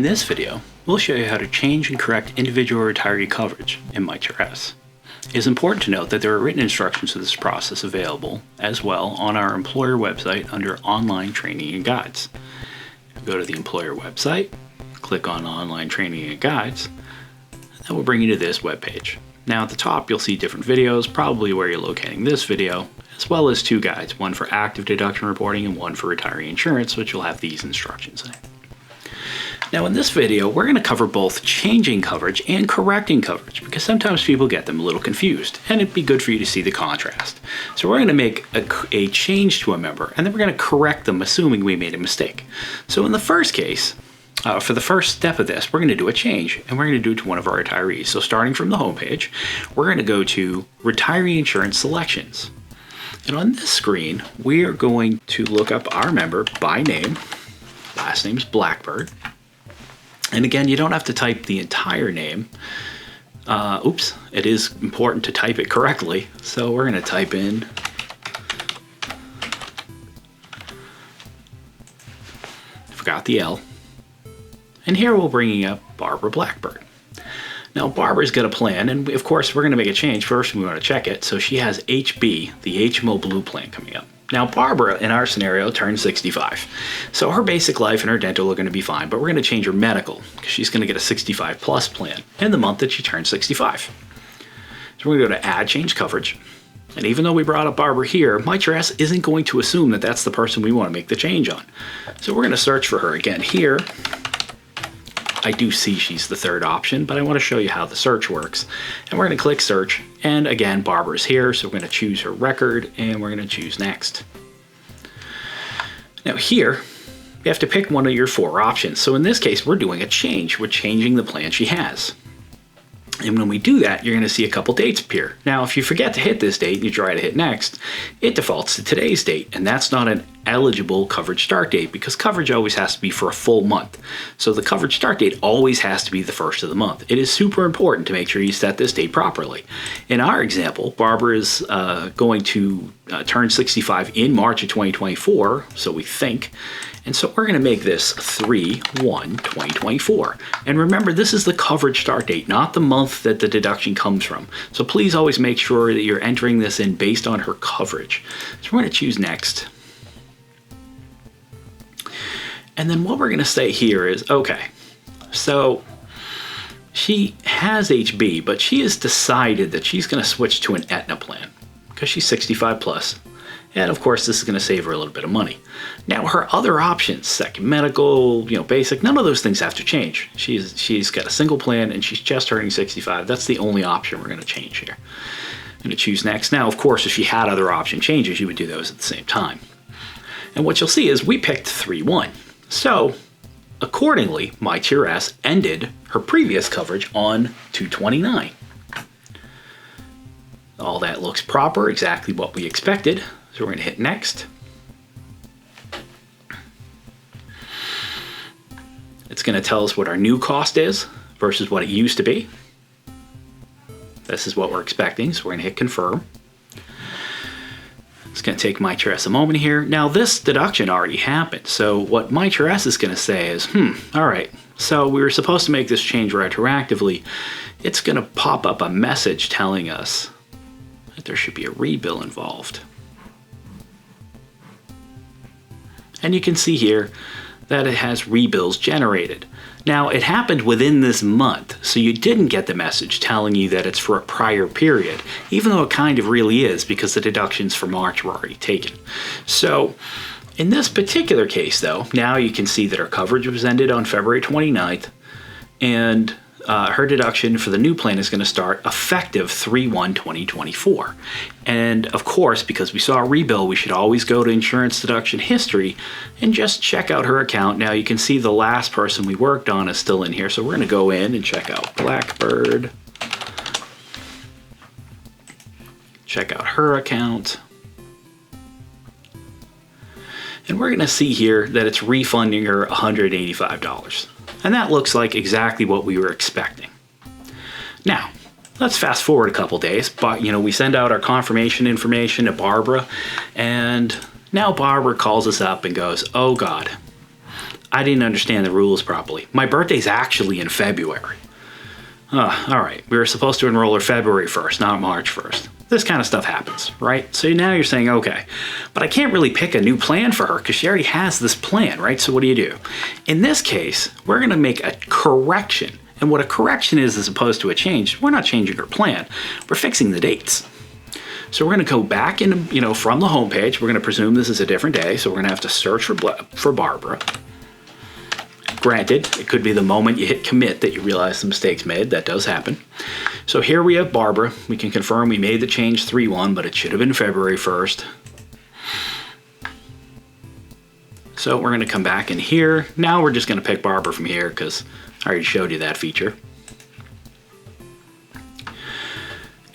In this video, we'll show you how to change and correct individual retiree coverage in MyTRS. It is important to note that there are written instructions for this process available as well on our employer website under Online Training and Guides. Go to the employer website, click on Online Training and Guides, and that will bring you to this webpage. Now at the top you'll see different videos, probably where you're locating this video, as well as two guides, one for active deduction reporting and one for retiree insurance, which will have these instructions in it. Now in this video, we're going to cover both changing coverage and correcting coverage because sometimes people get them a little confused and it'd be good for you to see the contrast. So we're going to make a change to a member and then we're going to correct them assuming we made a mistake. So in the first case, for the first step of this, we're going to do a change and we're going to do it to one of our retirees. So starting from the home page, we're going to go to Retiree Insurance Selections. And on this screen, we are going to look up our member by name. Last name's Blackbird. And again, you don't have to type the entire name. It is important to type it correctly. So we're going to type in forgot the L. And here we're bringing up Barbara Blackbird. Now Barbara's got a plan, and of course we're going to make a change. First we want to check it. So she has HB, the HMO Blue plan coming up. Now Barbara, in our scenario, turned 65. So her basic life and her dental are going to be fine, but we're going to change her medical because she's going to get a 65 plus plan in the month that she turns 65. So we're going to go to Add Change Coverage. And even though we brought up Barbara here, MyTRS isn't going to assume that that's the person we want to make the change on. So we're going to search for her again here. I do see she's the third option, but I want to show you how the search works. And we're going to click search, and again, Barbara's here, so we're going to choose her record, and we're going to choose next. Now here, you have to pick one of your four options. So in this case, we're doing a change. We're changing the plan she has. And when we do that, you're going to see a couple dates appear. Now, if you forget to hit this date and you try to hit next, it defaults to today's date, and that's not an eligible coverage start date because coverage always has to be for a full month. So the coverage start date always has to be the first of the month. It is super important to make sure you set this date properly. In our example, Barbara is going to turn 65 in March of 2024, so we think. And so we're going to make this 3/1/2024. And remember, this is the coverage start date, not the month that the deduction comes from. So please always make sure that you're entering this in based on her coverage. So we're going to choose next. And then what we're going to say here is, okay, so she has HB, but she has decided that she's going to switch to an Aetna plan because she's 65 plus. And of course, this is going to save her a little bit of money. Now, her other options, second medical, basic, none of those things have to change. She's got a single plan and she's just turning 65. That's the only option we're going to change here. I'm going to choose next. Now, of course, if she had other option changes, you would do those at the same time. And what you'll see is we picked 3/1. So, accordingly, MyTRS ended her previous coverage on 2/29. All that looks proper, exactly what we expected. So we're going to hit next. It's going to tell us what our new cost is versus what it used to be. This is what we're expecting, so we're going to hit confirm. It's going to take MyTRS a moment here. Now this deduction already happened, so what MyTRS is going to say is, all right, so we were supposed to make this change retroactively. It's going to pop up a message telling us that there should be a rebill involved. And you can see here that it has rebills generated. Now, it happened within this month, so you didn't get the message telling you that it's for a prior period, even though it kind of really is because the deductions for March were already taken. So, in this particular case, though, now you can see that her coverage was ended on February 29th, and her deduction for the new plan is going to start effective 3/1/2024. And of course, because we saw a rebill, we should always go to insurance deduction history and just check out her account. Now you can see the last person we worked on is still in here, so we're going to go in and check out Blackbird. Check out her account. And we're going to see here that it's refunding her $185. And that looks like exactly what we were expecting. Now, let's fast forward a couple days, but we send out our confirmation information to Barbara, and now Barbara calls us up and goes, oh God, I didn't understand the rules properly. My birthday's actually in February. All right, we were supposed to enroll her February 1st, not March 1st. This kind of stuff happens, right? So now you're saying, okay, but I can't really pick a new plan for her because she already has this plan, right? So what do? In this case, we're going to make a correction. And what a correction is as opposed to a change, we're not changing her plan. We're fixing the dates. So we're going to go back in, from the home page. We're going to presume this is a different day. So we're going to have to search for Barbara. Granted, it could be the moment you hit commit that you realize the mistake's made. That does happen. So here we have Barbara. We can confirm we made the change 3/1, but it should have been February 1st. So we're going to come back in here. Now we're just going to pick Barbara from here because I already showed you that feature.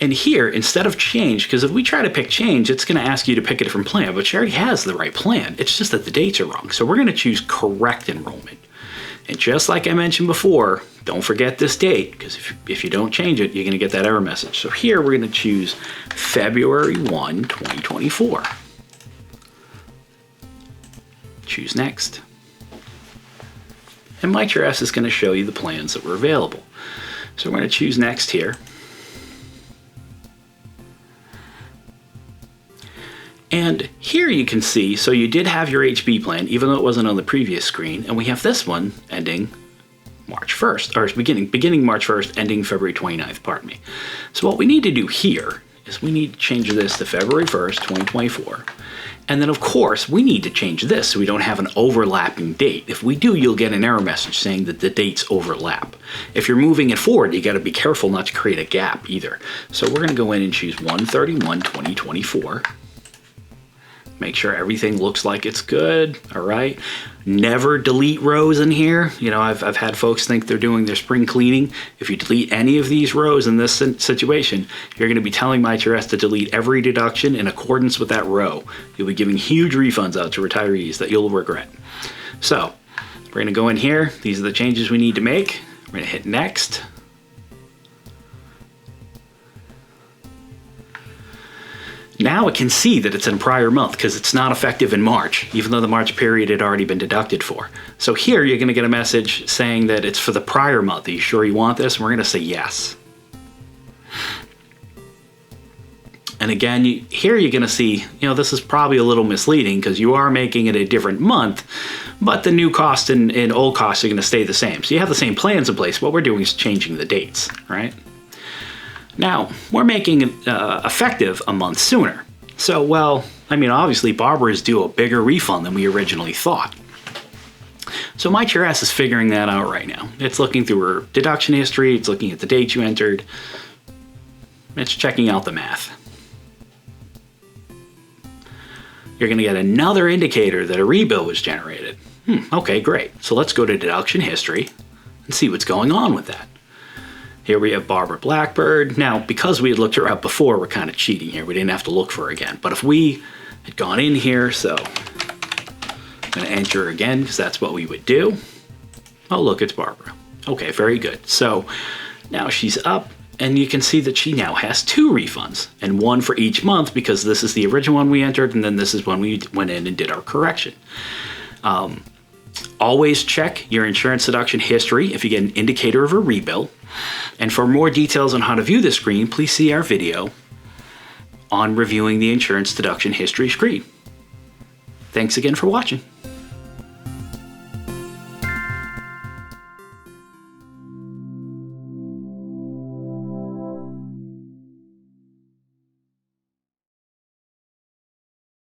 And here, instead of change, because if we try to pick change, it's going to ask you to pick a different plan, but she already has the right plan. It's just that the dates are wrong. So we're going to choose correct enrollment. And just like I mentioned before, don't forget this date, because if you don't change it, you're going to get that error message. So here we're going to choose February 1, 2024. Choose next. And MyTRS is going to show you the plans that were available. So we're going to choose next here. And here you can see, so you did have your HB plan, even though it wasn't on the previous screen, and we have this one ending March 1st, or beginning March 1st, ending February 29th, pardon me. So what we need to do here is we need to change this to February 1st, 2024. And then of course, we need to change this so we don't have an overlapping date. If we do, you'll get an error message saying that the dates overlap. If you're moving it forward, you gotta be careful not to create a gap either. So we're gonna go in and choose 1/31/2024. Make sure everything looks like it's good, all right? Never delete rows in here. I've had folks think they're doing their spring cleaning. If you delete any of these rows in this situation, you're gonna be telling MyTRS to delete every deduction in accordance with that row. You'll be giving huge refunds out to retirees that you'll regret. So, we're gonna go in here. These are the changes we need to make. We're gonna hit next. Now it can see that it's in prior month because it's not effective in March, even though the March period had already been deducted for. So here you're going to get a message saying that it's for the prior month. Are you sure you want this? And we're going to say yes. And again, here you're going to see, this is probably a little misleading because you are making it a different month, but the new cost and old costs are going to stay the same. So you have the same plans in place. What we're doing is changing the dates, right? Now, we're making it effective a month sooner. So, obviously Barbara is due a bigger refund than we originally thought. So MyTRS is figuring that out right now. It's looking through her deduction history, it's looking at the date you entered, it's checking out the math. You're going to get another indicator that a rebill was generated. Okay, great. So let's go to deduction history and see what's going on with that. Here we have Barbara Blackbird. Now, because we had looked her up before, we're kind of cheating here. We didn't have to look for her again. But if we had gone in here, so I'm going to enter her again because that's what we would do. Oh, look, it's Barbara. Okay, very good. So now she's up, and you can see that she now has 2 refunds, and 1 for each month because this is the original one we entered, and then this is when we went in and did our correction. Always check your insurance deduction history if you get an indicator of a rebill. And for more details on how to view this screen, please see our video on reviewing the insurance deduction history screen. Thanks again for watching.